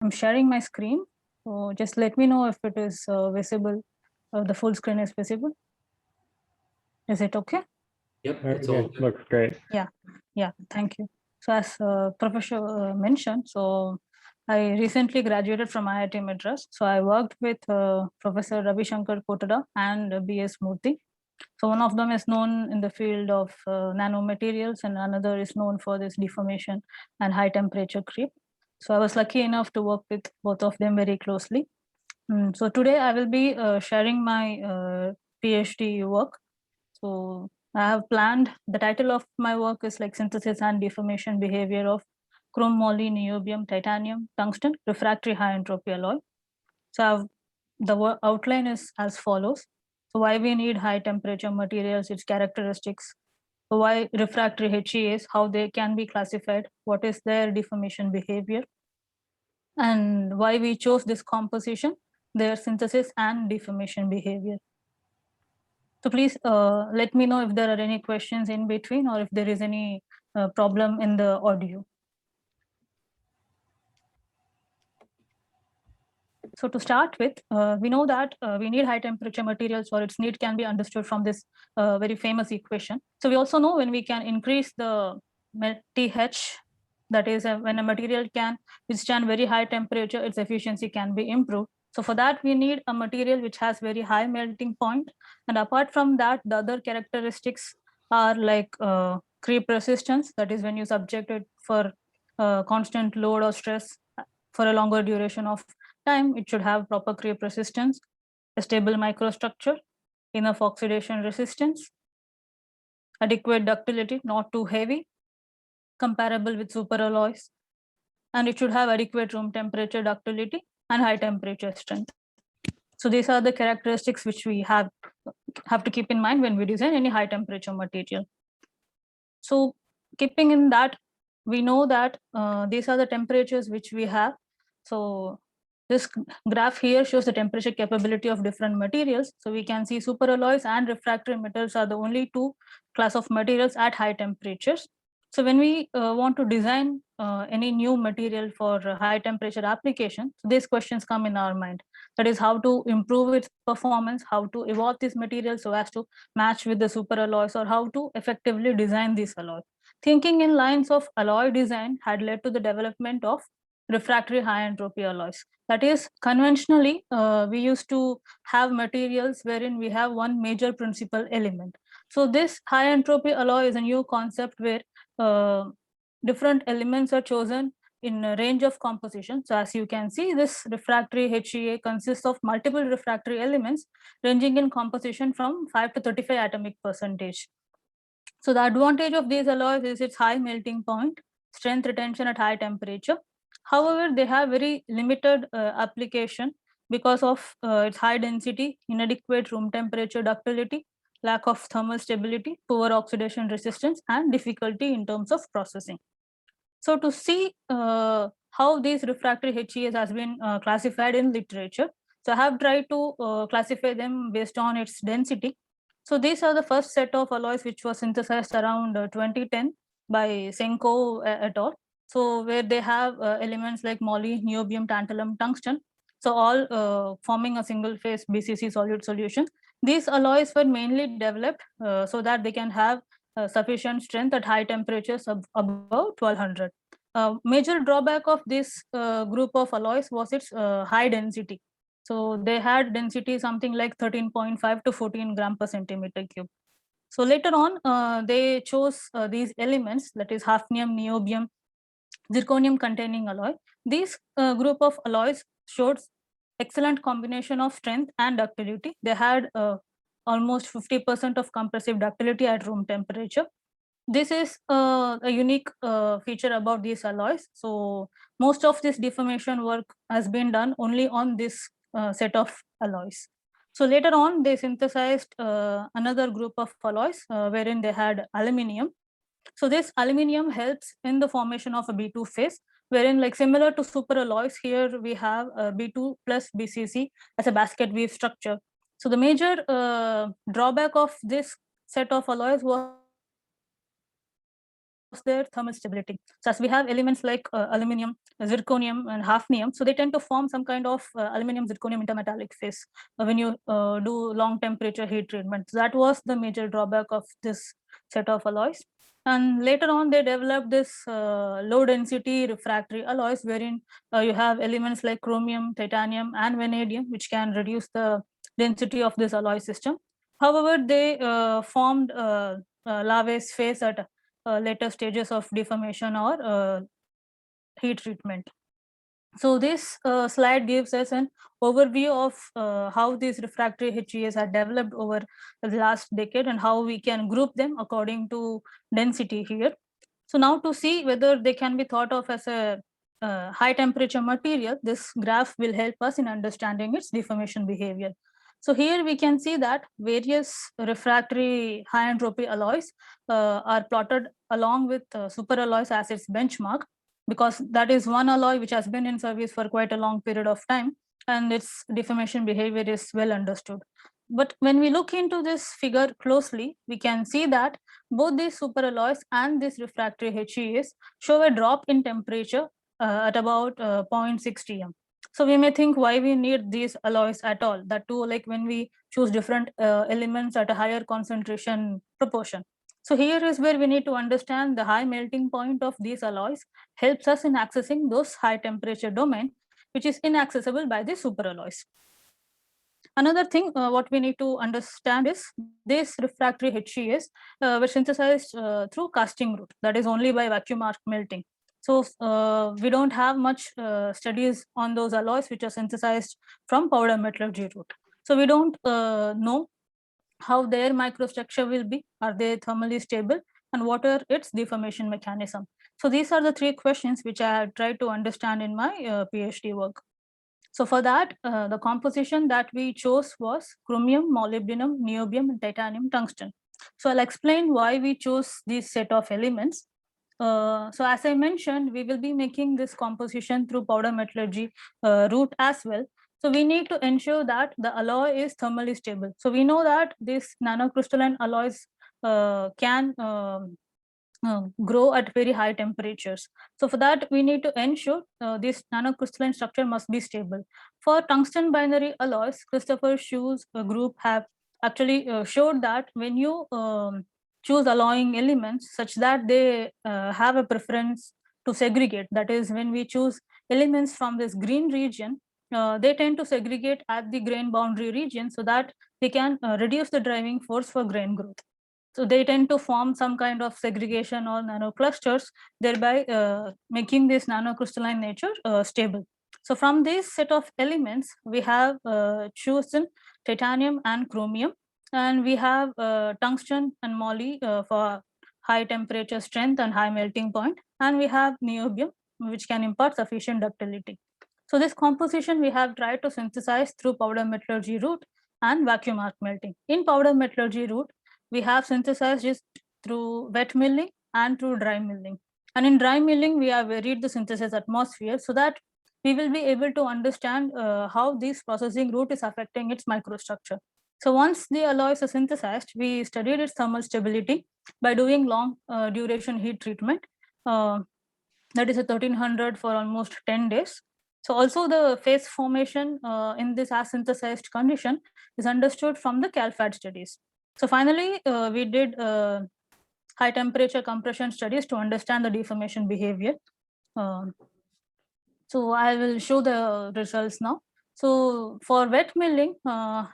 I'm sharing my screen. So just let me know if it is visible, the full screen is visible. Is it okay? Yep, it's all good. Looks great. Yeah, thank you. So as Professor mentioned, so I recently graduated from IIT Madras. So I worked with Professor Ravi Shankar Kotada and B.S. Murthy. So one of them is known in the field of nanomaterials and another is known for this deformation and high temperature creep. So I was lucky enough to work with both of them very closely. So today I will be sharing my PhD work. So I have planned, the title of my work is like synthesis and deformation behavior of chrome, moly, niobium, titanium, tungsten, refractory high entropy alloy. So the outline is as follows. So why we need high temperature materials, its characteristics, so why refractory HEAs, how they can be classified, what is their deformation behavior, and why we chose this composition, their synthesis and deformation behavior. So please let me know if there are any questions in between or if there is any problem in the audio. So to start with, we know that we need high temperature materials, or its need can be understood from this very famous equation. So we also know when we can increase the TH, that is when a material can withstand very high temperature, its efficiency can be improved. So for that, we need a material which has very high melting point. And apart from that, the other characteristics are like creep resistance, that is when you subject it for constant load or stress for a longer duration of time, it should have proper creep resistance, a stable microstructure, enough oxidation resistance, adequate ductility, not too heavy, comparable with superalloys, and it should have adequate room temperature ductility and high temperature strength. So these are the characteristics which we have to keep in mind when we design any high temperature material. So keeping in that, we know that these are the temperatures which we have. So this graph here shows the temperature capability of different materials. So we can see superalloys and refractory metals are the only two class of materials at high temperatures. So when we want to design any new material for high temperature application, so these questions come in our mind. That is how to improve its performance, how to evolve this material so as to match with the superalloys, or how to effectively design this alloy. Thinking in lines of alloy design had led to the development of refractory high entropy alloys. That is, conventionally, we used to have materials wherein we have one major principal element. So this high entropy alloy is a new concept where different elements are chosen in a range of composition. So as you can see, this refractory HEA consists of multiple refractory elements ranging in composition from 5 to 35 atomic percentage. So the advantage of these alloys is its high melting point, strength retention at high temperature. However, they have very limited application because of its high density, inadequate room temperature ductility, lack of thermal stability, poor oxidation resistance, and difficulty in terms of processing. So to see how these refractory HEAs has been classified in literature, so I have tried to classify them based on its density. So these are the first set of alloys which was synthesized around 2010 by Senko et al. So where they have elements like moly, niobium, tantalum, tungsten. So all forming a single phase BCC solute solution. These alloys were mainly developed so that they can have sufficient strength at high temperatures above 1200. Major drawback of this group of alloys was its high density. So they had density something like 13.5 to 14 gram per centimeter cube. So later on, they chose these elements, that is hafnium, niobium, zirconium containing alloy. These group of alloys showed excellent combination of strength and ductility. They had almost 50% of compressive ductility at room temperature. This is a unique feature about these alloys. So most of this deformation work has been done only on this set of alloys. So later on, they synthesized another group of alloys wherein they had aluminium. So this aluminium helps in the formation of a B2 phase, wherein like similar to superalloys, here we have a B2 plus BCC as a basket weave structure. So the major drawback of this set of alloys was its high their thermal stability. So as we have elements like aluminum, zirconium, and hafnium, so they tend to form some kind of aluminum zirconium intermetallic phase when you do long temperature heat treatment. So that was the major drawback of this set of alloys. And later on, they developed this low density refractory alloys, wherein you have elements like chromium, titanium, and vanadium, which can reduce the density of this alloy system. However, they formed Lave's phase at later stages of deformation or heat treatment. So this slide gives us an overview of how these refractory HEs are developed over the last decade and how we can group them according to density here. So now to see whether they can be thought of as a high temperature material, this graph will help us in understanding its deformation behavior. So here we can see that various refractory high entropy alloys are plotted along with superalloys as its benchmark, because that is one alloy which has been in service for quite a long period of time and its deformation behavior is well understood. But when we look into this figure closely, we can see that both these superalloys and this refractory HEs show a drop in temperature at about 0.6 TM. So we may think why we need these alloys at all, that too like when we choose different elements at a higher concentration proportion. So here is where we need to understand the high melting point of these alloys helps us in accessing those high temperature domain, which is inaccessible by the superalloys. Another thing what we need to understand is these refractory HEs were synthesized through casting route, that is only by vacuum arc melting. So we don't have much studies on those alloys which are synthesized from powder metallurgy route. So we don't know how their microstructure will be, are they thermally stable, and what are its deformation mechanism. So these are the three questions which I have tried to understand in my PhD work. So for that, the composition that we chose was chromium, molybdenum, niobium, and titanium, tungsten. So I'll explain why we chose this set of elements. So as I mentioned, we will be making this composition through powder metallurgy route as well. So we need to ensure that the alloy is thermally stable. So we know that these nanocrystalline alloys can grow at very high temperatures. So for that, we need to ensure this nanocrystalline structure must be stable. For tungsten binary alloys, Christopher Schu's group have actually showed that when you choose alloying elements such that they have a preference to segregate, that is when we choose elements from this green region, they tend to segregate at the grain boundary region so that they can reduce the driving force for grain growth. So they tend to form some kind of segregation or nanoclusters, thereby making this nanocrystalline nature stable. So from this set of elements, we have chosen titanium and chromium, and we have tungsten and moly for high temperature strength and high melting point, and we have niobium, which can impart sufficient ductility. So this composition we have tried to synthesize through powder metallurgy route and vacuum arc melting. In powder metallurgy route, we have synthesized it through wet milling and through dry milling. And in dry milling, we have varied the synthesis atmosphere so that we will be able to understand how this processing route is affecting its microstructure. So once the alloys are synthesized, we studied its thermal stability by doing long duration heat treatment. That is a 1300 for almost 10 days. So also the phase formation in this as synthesized condition is understood from the CalFAT studies. So finally, we did high temperature compression studies to understand the deformation behavior. So I will show the results now. So for wet milling,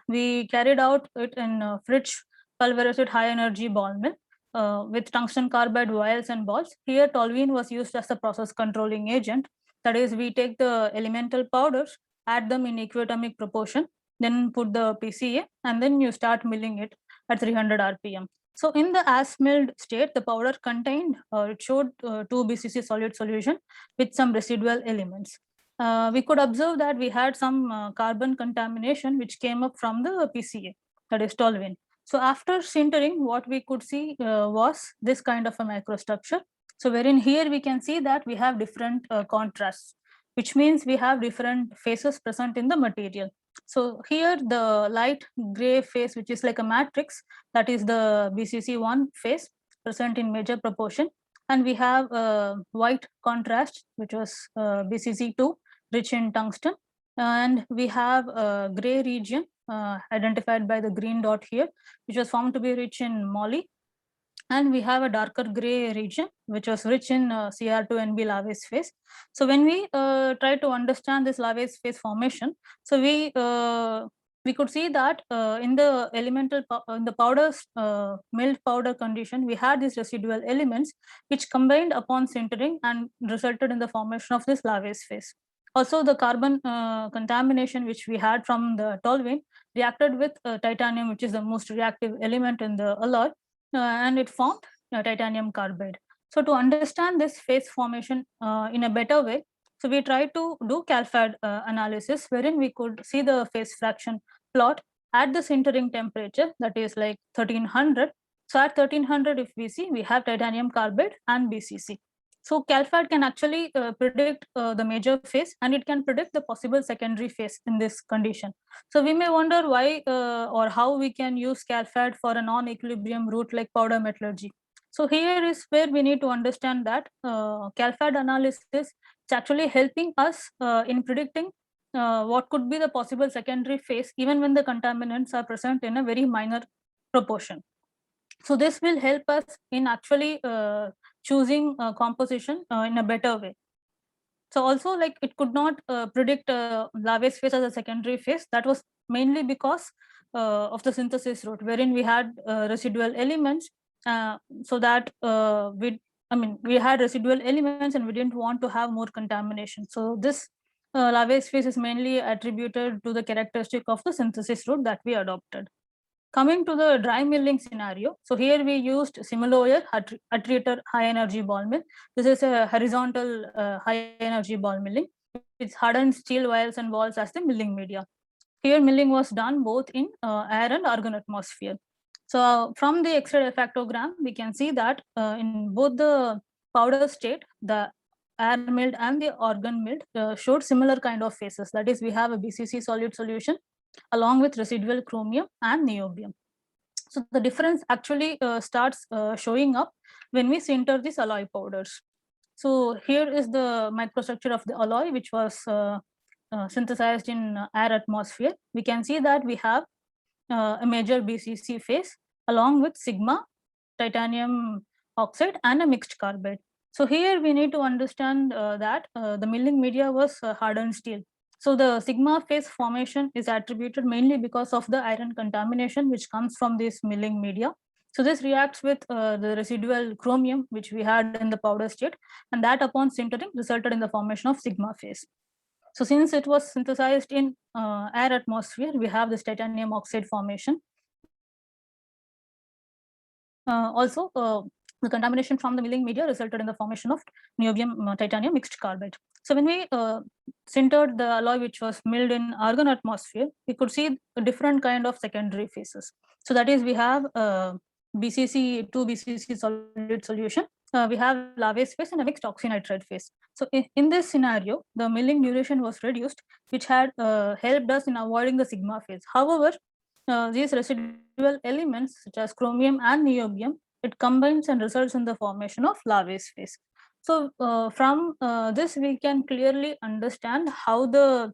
we carried out it in Fritsch pulverized high energy ball mill with tungsten carbide vials and balls. Here toluene was used as a process controlling agent. That is, we take the elemental powders, add them in equiatomic proportion, then put the PCA, and then you start milling it at 300 RPM. So in the as milled state, the powder contained, it showed 2 BCC solid solution with some residual elements. We could observe that we had some carbon contamination which came up from the PCA, that is toluene. So after sintering, what we could see was this kind of a microstructure. So wherein here we can see that we have different contrasts, which means we have different phases present in the material. So here the light gray phase, which is like a matrix, that is the BCC1 phase present in major proportion. And we have white contrast, which was BCC2, rich in tungsten. And we have a gray region identified by the green dot here, which was found to be rich in moly. And we have a darker gray region, which was rich in Cr2Nb lavase phase. So when we try to understand this lavase phase formation, so we could see that in the in the powders, milled powder condition, we had these residual elements which combined upon sintering and resulted in the formation of this lavase phase. Also, the carbon contamination which we had from the toluene reacted with titanium, which is the most reactive element in the alloy, and it formed titanium carbide. So to understand this phase formation in a better way, so we tried to do CalFAD analysis, wherein we could see the phase fraction plot at the sintering temperature, that is like 1300. So at 1300, if we see, we have titanium carbide and BCC. So CalFAD can actually predict the major phase, and it can predict the possible secondary phase in this condition. So we may wonder why or how we can use CalFAD for a non-equilibrium route like powder metallurgy. So here is where we need to understand that CalFAD analysis is actually helping us in predicting what could be the possible secondary phase even when the contaminants are present in a very minor proportion. So this will help us in actually choosing composition in a better way. So also, like, it could not predict lavase phase as a secondary phase. That was mainly because of the synthesis route, wherein we had residual elements, so that we had residual elements and we didn't want to have more contamination. So this lavase phase is mainly attributed to the characteristic of the synthesis route that we adopted. Coming to the dry milling scenario, so here we used Simulowire Attreator high energy ball mill. This is a horizontal high energy ball milling. It's hardened steel vials and balls as the milling media. Here milling was done both in air and argon atmosphere. So from the X-ray refractogram, we can see that in both the powder state, the air milled and the argon milled showed similar kind of phases. That is, we have a BCC solid solution along with residual chromium and niobium. So the difference actually starts showing up when we sinter these alloy powders. So here is the microstructure of the alloy, which was synthesized in air atmosphere. We can see that we have a major BCC phase along with sigma, titanium oxide, and a mixed carbide. So here we need to understand that the milling media was hardened steel. So the sigma phase formation is attributed mainly because of the iron contamination which comes from this milling media. So this reacts with the residual chromium which we had in the powder state, and that upon sintering resulted in the formation of sigma phase. So since it was synthesized in air atmosphere, we have this titanium oxide formation. Also, the contamination from the milling media resulted in the formation of niobium titanium mixed carbide. So when we sintered the alloy which was milled in argon atmosphere, we could see a different kind of secondary phases. So that is, we have BCC, 2 BCC solid solution. We have lavase phase and a mixed oxynitride phase. So in this scenario, the milling duration was reduced, which had helped us in avoiding the sigma phase. However, these residual elements such as chromium and niobium, it combines and results in the formation of lavase phase. So from this, we can clearly understand how the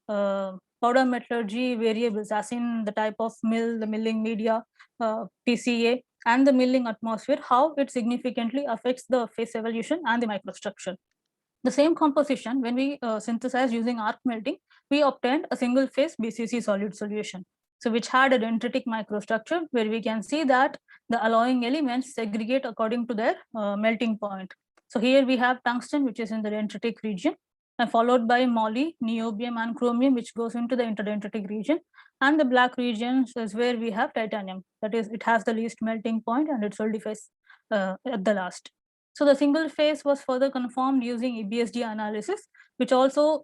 powder metallurgy variables, as in the type of mill, the milling media, PCA, and the milling atmosphere, how it significantly affects the phase evolution and the microstructure. The same composition, when we synthesized using arc melting, we obtained a single phase BCC solid solution. So which had a dendritic microstructure where we can see that the alloying elements segregate according to their melting point. So here we have tungsten, which is in the dendritic region, and followed by moly, niobium, and chromium, which goes into the interdendritic region. And the black region is where we have titanium. That is, it has the least melting point and it solidifies at the last. So the single phase was further confirmed using EBSD analysis, which also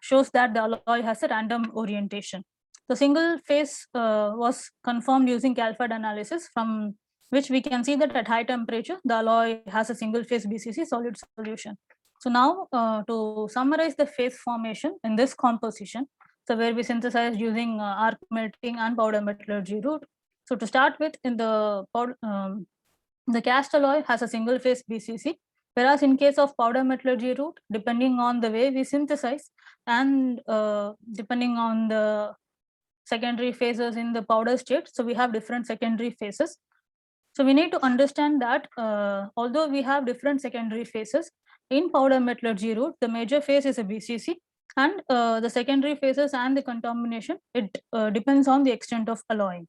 shows that the alloy has a random orientation. The single phase was confirmed using CalFAD analysis, from which we can see that at high temperature, the alloy has a single phase BCC solid solution. So now to summarize the phase formation in this composition, so where we synthesized using arc melting and powder metallurgy route. So to start with, in the The cast alloy has a single phase BCC, whereas in case of powder metallurgy route, depending on the way we synthesize and depending on the secondary phases in the powder state, so we have different secondary phases. So we need to understand that although we have different secondary phases, in powder metallurgy route, the major phase is a BCC, and the secondary phases and the contamination, it depends on the extent of alloying.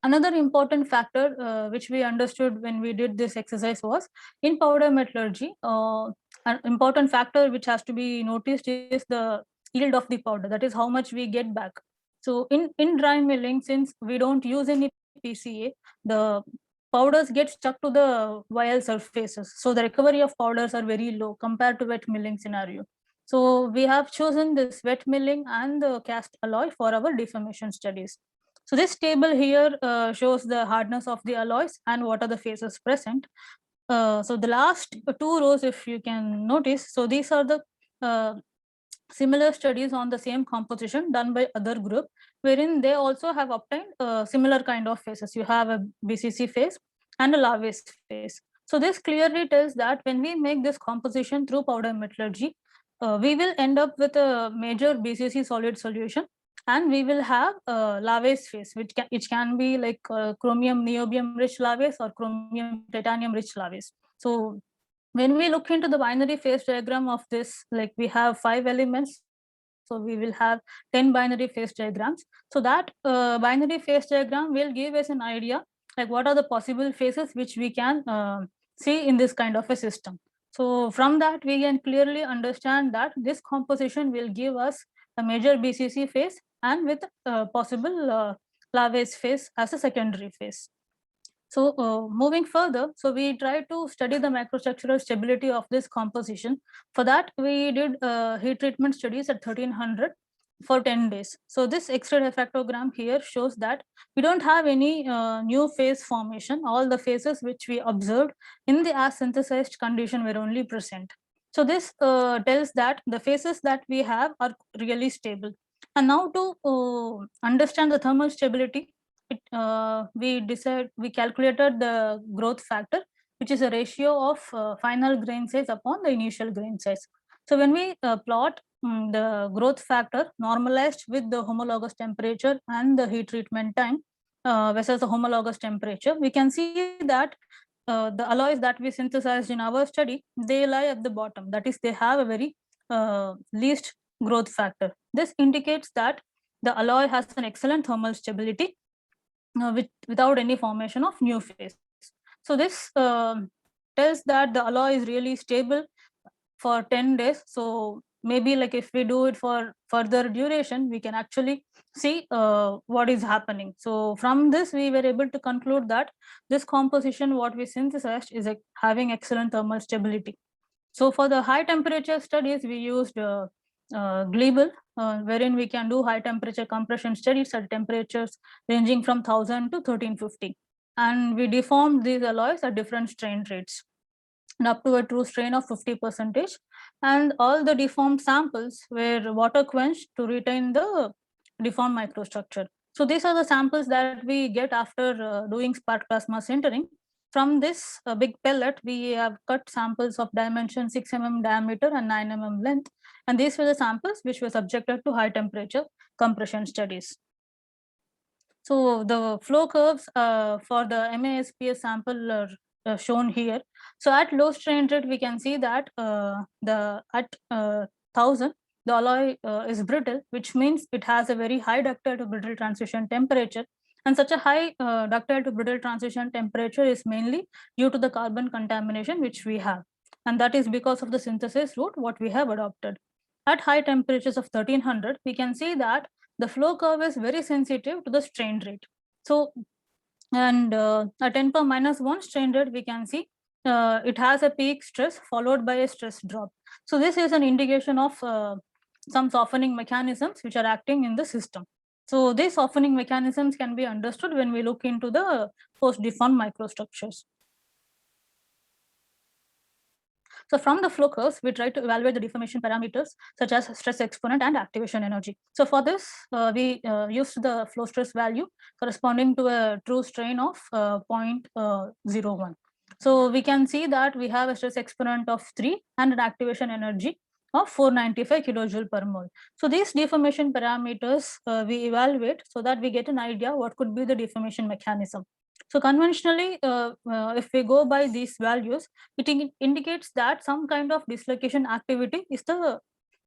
Another important factor which we understood when we did this exercise was in powder metallurgy, an important factor which has to be noticed is the yield of the powder, that is how much we get back. So in dry milling, since we don't use any PCA, the powders get stuck to the vial surfaces. So the recovery of powders are very low compared to wet milling scenario. So we have chosen this wet milling and the cast alloy for our deformation studies. So this table here shows the hardness of the alloys and what are the phases present. So the last two rows, if you can notice, so these are the similar studies on the same composition done by other group, wherein they also have obtained similar kind of phases. You have a BCC phase and a Laves phase. So this clearly tells that when we make this composition through powder metallurgy, we will end up with a major BCC solid solution, and we will have Laves phase, which can be like chromium niobium rich Laves or chromium titanium rich Laves. So when we look into the binary phase diagram of this, like we have 5 elements, so we will have 10 binary phase diagrams. So that binary phase diagram will give us an idea like what are the possible phases which we can see in this kind of a system. So from that we can clearly understand that this composition will give us a major BCC phase and with possible Laves phase as a secondary phase. So moving further, so we try to study the microstructural stability of this composition. For that, we did heat treatment studies at 1300 for 10 days. So this X-ray refractogram here shows that we don't have any new phase formation. All the phases which we observed in the as synthesized condition were only present. So this tells that the phases that we have are really stable. And now to understand the thermal stability, we calculated the growth factor, which is a ratio of final grain size upon the initial grain size. So when we plot the growth factor normalized with the homologous temperature and the heat treatment time versus the homologous temperature, we can see that the alloys that we synthesized in our study, they lie at the bottom. That is, they have a very least growth factor. This indicates that the alloy has an excellent thermal stability without any formation of new phase. So this tells that the alloy is really stable for 10 days. So maybe like if we do it for further duration, we can actually see what is happening. So from this, we were able to conclude that this composition, what we synthesized, is having excellent thermal stability. So for the high temperature studies, we used Gleeble, wherein we can do high temperature compression studies at temperatures ranging from 1000 to 1350. And we deformed these alloys at different strain rates and up to a true strain of 50%. And all the deformed samples were water quenched to retain the deformed microstructure. So these are the samples that we get after doing spark plasma sintering. From this big pellet, we have cut samples of dimension 6 mm diameter and 9 mm length. And these were the samples which were subjected to high temperature compression studies. So the flow curves for the MASPS sample are shown here. So at low strain rate, we can see that at 1000, the alloy is brittle, which means it has a very high ductile to brittle transition temperature. And such a high ductile to brittle transition temperature is mainly due to the carbon contamination which we have. And that is because of the synthesis route what we have adopted. At high temperatures of 1300, we can see that the flow curve is very sensitive to the strain rate. So, and at 10 per minus 1 strain rate, we can see it has a peak stress followed by a stress drop. So this is an indication of some softening mechanisms which are acting in the system. So these softening mechanisms can be understood when we look into the post-deformed microstructures. So from the flow curves, we try to evaluate the deformation parameters such as stress exponent and activation energy. So for this, we used the flow stress value corresponding to a true strain of 0.01. So we can see that we have a stress exponent of 3 and an activation energy of 495 kilojoule per mole. So these deformation parameters we evaluate so that we get an idea what could be the deformation mechanism. So conventionally, if we go by these values, it indicates that some kind of dislocation activity is the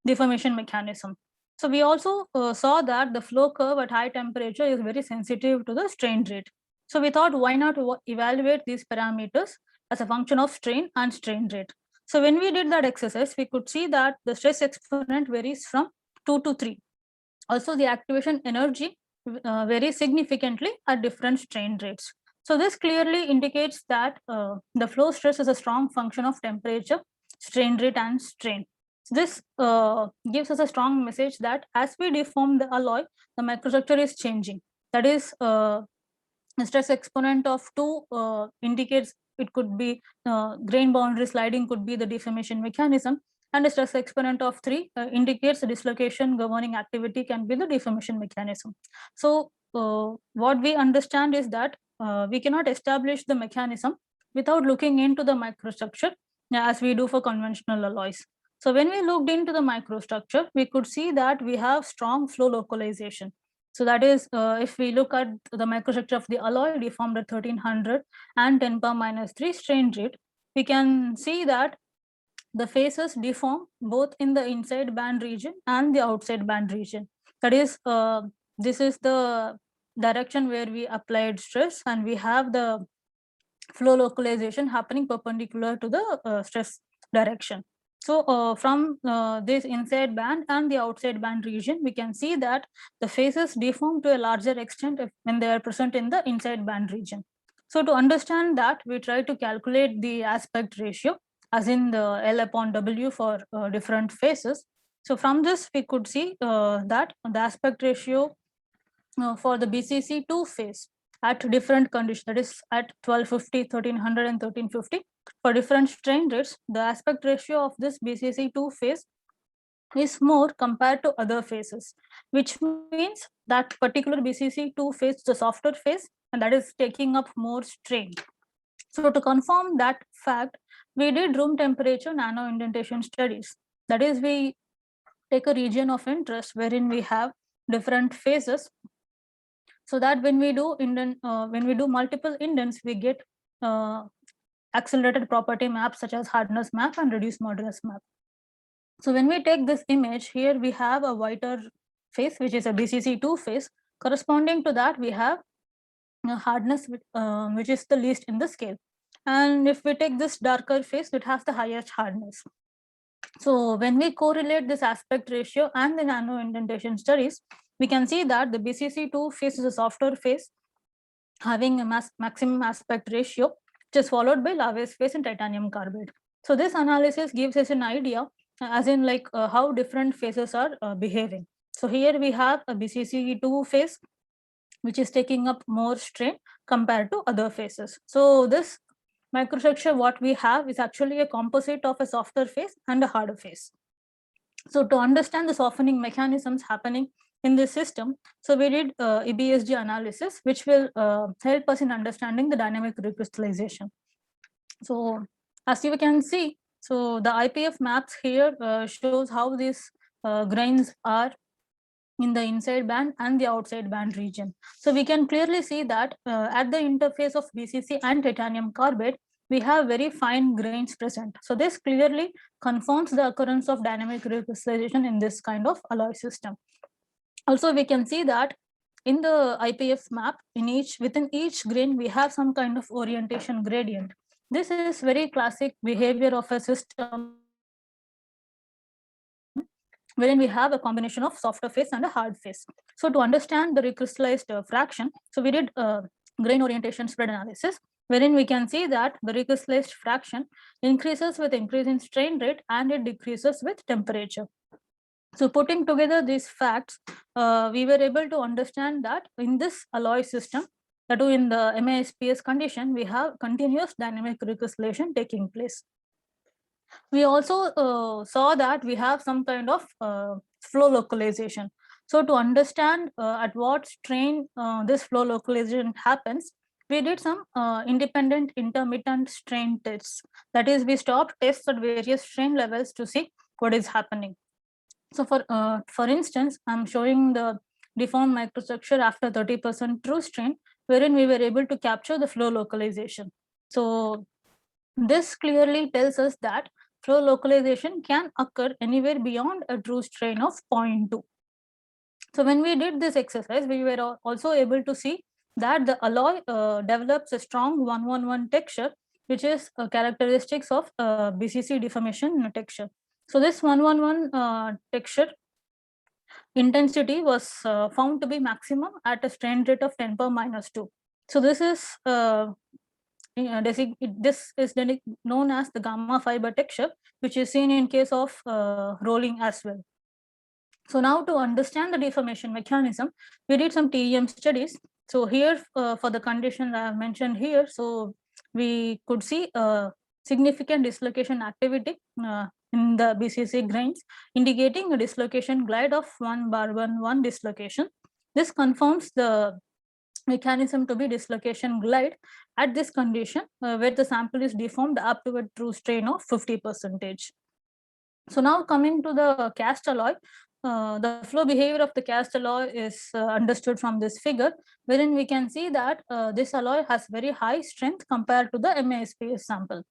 deformation mechanism. So we also saw that the flow curve at high temperature is very sensitive to the strain rate. So we thought, why not evaluate these parameters as a function of strain and strain rate. So when we did that exercise, we could see that the stress exponent varies from 2 to 3. Also, the activation energy varies significantly at different strain rates. So this clearly indicates that the flow stress is a strong function of temperature, strain rate, and strain. This gives us a strong message that as we deform the alloy, the microstructure is changing. That is, the stress exponent of 2 indicates it could be grain boundary sliding could be the deformation mechanism, and a stress exponent of 3 indicates the dislocation governing activity can be the deformation mechanism. So what we understand is that we cannot establish the mechanism without looking into the microstructure as we do for conventional alloys. So when we looked into the microstructure, we could see that we have strong flow localization. So that is, if we look at the microstructure of the alloy deformed at 1300 and 10 power minus 3 strain rate, we can see that the faces deform both in the inside band region and the outside band region. That is, this is the direction where we applied stress, and we have the flow localization happening perpendicular to the stress direction. So from this inside band and the outside band region, we can see that the faces deform to a larger extent when they are present in the inside band region. So to understand that, we try to calculate the aspect ratio, as in the L upon W for different faces. So from this, we could see that the aspect ratio for the BCC2 phase at different conditions, that is at 1250, 1300, and 1350, for different strain rates, the aspect ratio of this BCC2 phase is more compared to other phases, which means that particular BCC2 phase is a softer phase, and that is taking up more strain. So to confirm that fact, we did room temperature nano indentation studies. That is, we take a region of interest wherein we have different phases, so that when we do multiple indents, we get accelerated property maps such as hardness map and reduced modulus map. So when we take this image here, we have a whiter phase, which is a BCC2 phase. Corresponding to that, we have hardness, which is the least in the scale. And if we take this darker phase, it has the highest hardness. So when we correlate this aspect ratio and the nano indentation studies, we can see that the BCC2 phase is a softer phase having a maximum aspect ratio, which is followed by Lave's phase in titanium carbide. So this analysis gives us an idea, as in like how different phases are behaving. So here we have a BCC2 phase, which is taking up more strain compared to other phases. So this microstructure, what we have is actually a composite of a softer phase and a harder phase. So to understand the softening mechanisms happening in this system, so we did EBSG analysis, which will help us in understanding the dynamic recrystallization. So as you can see, so the IPF maps here shows how these grains are in the inside band and the outside band region. So we can clearly see that at the interface of BCC and titanium carbide, we have very fine grains present. So this clearly confirms the occurrence of dynamic recrystallization in this kind of alloy system. Also, we can see that in the IPF map, within each grain, we have some kind of orientation gradient. This is very classic behavior of a system wherein we have a combination of softer phase and a hard phase. So to understand the recrystallized fraction, so we did grain orientation spread analysis, wherein we can see that the recrystallized fraction increases with increase in strain rate and it decreases with temperature. So putting together these facts, we were able to understand that in this alloy system, that in the MASPS condition, we have continuous dynamic recrystallization taking place. We also saw that we have some kind of flow localization. So to understand at what strain this flow localization happens, we did some independent intermittent strain tests. That is, we stopped tests at various strain levels to see what is happening. So for instance, I'm showing the deformed microstructure after 30% true strain, wherein we were able to capture the flow localization. So this clearly tells us that flow localization can occur anywhere beyond a true strain of 0.2. So when we did this exercise, we were also able to see that the alloy develops a strong 111 texture, which is characteristics of BCC deformation texture. So this 111 texture intensity was found to be maximum at a strain rate of 10 power minus 2. So this is this is known as the gamma fiber texture, which is seen in case of rolling as well. So now to understand the deformation mechanism, we did some TEM studies. So here for the condition I have mentioned here, so we could see significant dislocation activity in the BCC grains, indicating a dislocation glide of 1/1 dislocation. This confirms the mechanism to be dislocation glide at this condition where the sample is deformed up to a true strain of 50%. So now coming to the cast alloy, the flow behavior of the cast alloy is understood from this figure, wherein we can see that this alloy has very high strength compared to the MASPS sample.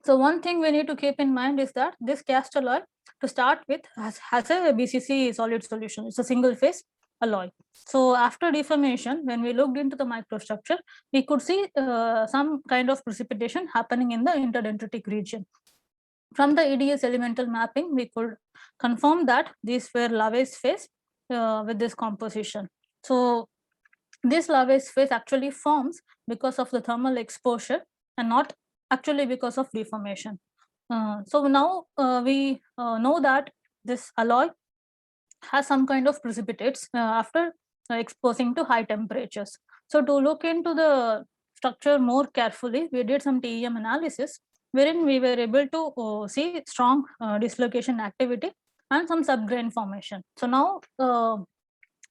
So one thing we need to keep in mind is that this cast alloy, to start with, has a BCC solid solution. It's a single phase alloy. So after deformation, when we looked into the microstructure, we could see some kind of precipitation happening in the interdendritic region. From the EDS elemental mapping, we could confirm that these were Lave's phase with this composition. So this Lave's phase actually forms because of the thermal exposure and not actually because of deformation. So now we know that this alloy has some kind of precipitates after exposing to high temperatures. So to look into the structure more carefully, we did some TEM analysis, wherein we were able to see strong dislocation activity and some subgrain formation. So now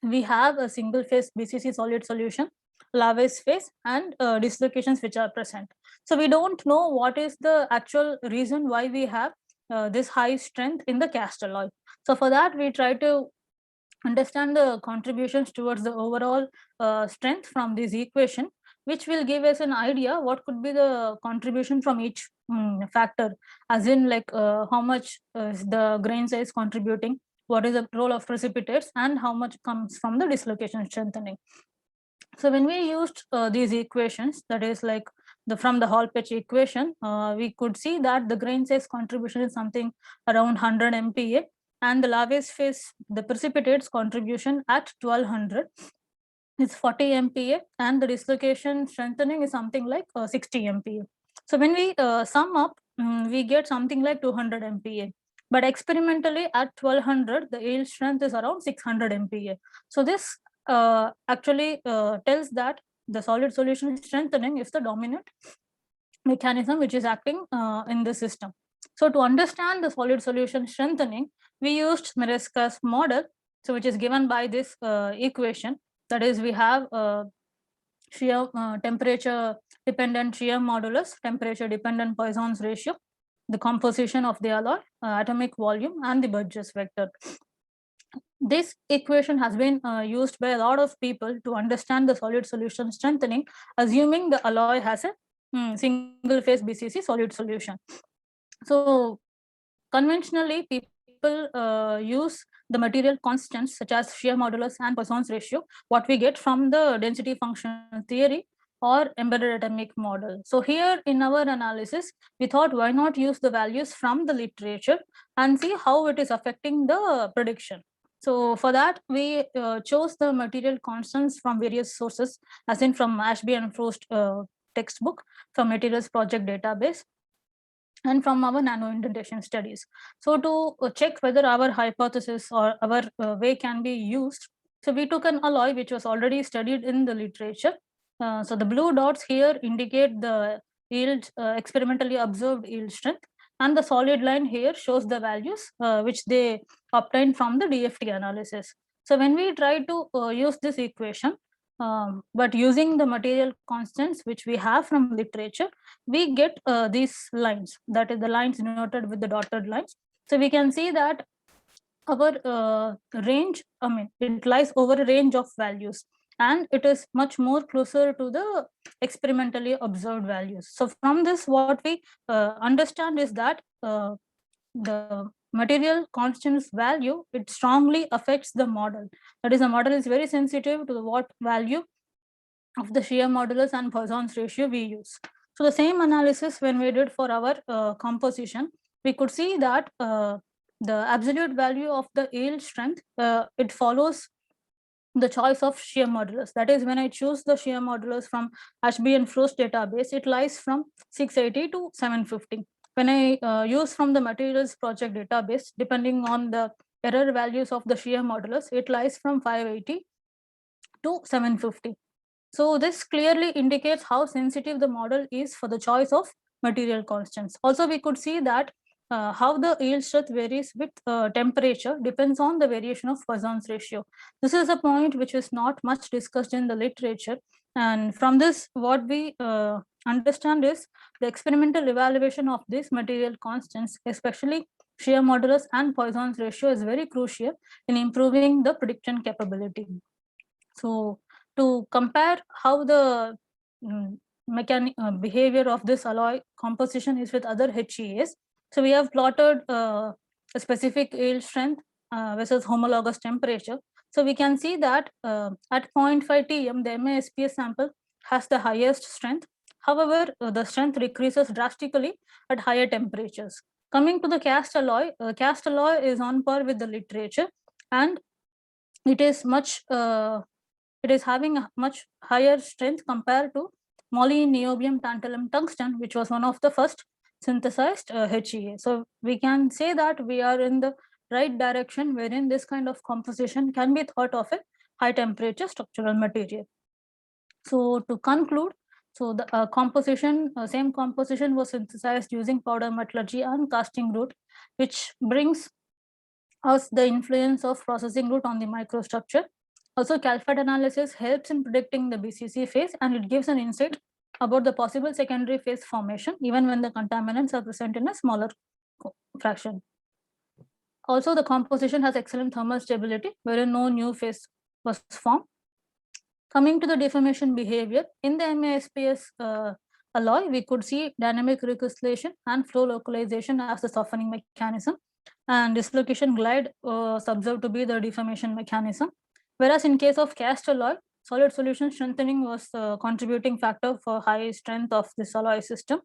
we have a single phase BCC solid solution, Lave's phase, and dislocations which are present. So we don't know what is the actual reason why we have this high strength in the cast alloy. So for that, we try to understand the contributions towards the overall strength from this equation, which will give us an idea what could be the contribution from each factor, as in like how much is the grain size contributing, what is the role of precipitates, and how much comes from the dislocation strengthening. So when we used these equations, that is like from the Hall-Petch equation, we could see that the grain size contribution is something around 100 MPa, and the Lave's phase, the precipitates contribution at 1200 is 40 MPa, and the dislocation strengthening is something like 60 MPa. So when we sum up, we get something like 200 MPa. But experimentally at 1200, the yield strength is around 600 MPa. So this actually tells that the solid solution strengthening is the dominant mechanism which is acting in the system. So to understand the solid solution strengthening, we used Maresca's model, so which is given by this equation. That is, we have shear temperature dependent shear modulus, temperature dependent Poisson's ratio, the composition of the alloy, atomic volume, and the Burgess vector. This equation has been used by a lot of people to understand the solid solution strengthening, assuming the alloy has a single phase BCC solid solution. So conventionally, people use the material constants such as shear modulus and Poisson's ratio, what we get from the density function theory or embedded atomic model. So here in our analysis, we thought why not use the values from the literature and see how it is affecting the prediction. So for that, we chose the material constants from various sources, as in from Ashby and Frost textbook, from Materials Project database, and from our nano indentation studies. So to check whether our hypothesis or our way can be used, so we took an alloy which was already studied in the literature. So the blue dots here indicate the yield, experimentally observed yield strength, and the solid line here shows the values which they obtained from the DFT analysis. So when we try to use this equation, but using the material constants which we have from literature, we get these lines, that is the lines denoted with the dotted lines. So we can see that our range, it lies over a range of values, and it is much more closer to the experimentally observed values. So from this, what we understand is that the material constants value, it strongly affects the model. That is, the model is very sensitive to the what value of the shear modulus and Poisson's ratio we use. So the same analysis when we did for our composition, we could see that the absolute value of the yield strength, it follows the choice of shear modulus. That is, when I choose the shear modulus from Ashby and Frost database, it lies from 680 to 750. When I use from the materials project database, depending on the error values of the shear modulus, it lies from 580 to 750. So this clearly indicates how sensitive the model is for the choice of material constants. Also, we could see that how the yield strength varies with temperature depends on the variation of Poisson's ratio. This is a point which is not much discussed in the literature. And from this, what we understand is the experimental evaluation of these material constants, especially shear modulus and Poisson's ratio, is very crucial in improving the prediction capability. So to compare how the behavior of this alloy composition is with other HEAs, so we have plotted a specific yield strength versus homologous temperature. So we can see that at 0.5 TM, the MASPS sample has the highest strength. However, the strength decreases drastically at higher temperatures. Coming to the cast alloy is on par with the literature, and it is it is having a much higher strength compared to moly, niobium, tantalum, tungsten, which was one of the first synthesized HEA. So we can say that we are in the right direction wherein this kind of composition can be thought of a high temperature structural material. So to conclude, so the same composition was synthesized using powder metallurgy and casting route, which brings us the influence of processing route on the microstructure. Also, CalFAT analysis helps in predicting the BCC phase, and it gives an insight about the possible secondary phase formation, even when the contaminants are present in a smaller fraction. Also, the composition has excellent thermal stability, wherein no new phase was formed. Coming to the deformation behavior, in the MASPS alloy, we could see dynamic recrystallization and flow localization as the softening mechanism, and dislocation glide was observed to be the deformation mechanism. Whereas in case of cast alloy, solid solution strengthening was the contributing factor for high strength of this alloy system.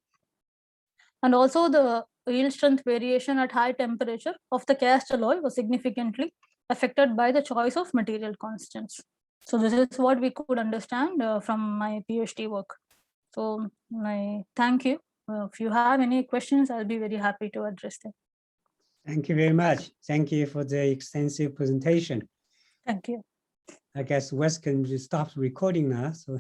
And also the yield strength variation at high temperature of the cast alloy was significantly affected by the choice of material constants. So this is what we could understand from my PhD work. So thank you. If you have any questions, I'll be very happy to address them. Thank you very much. Thank you for the extensive presentation. Thank you. I guess Wes can just stop recording now. So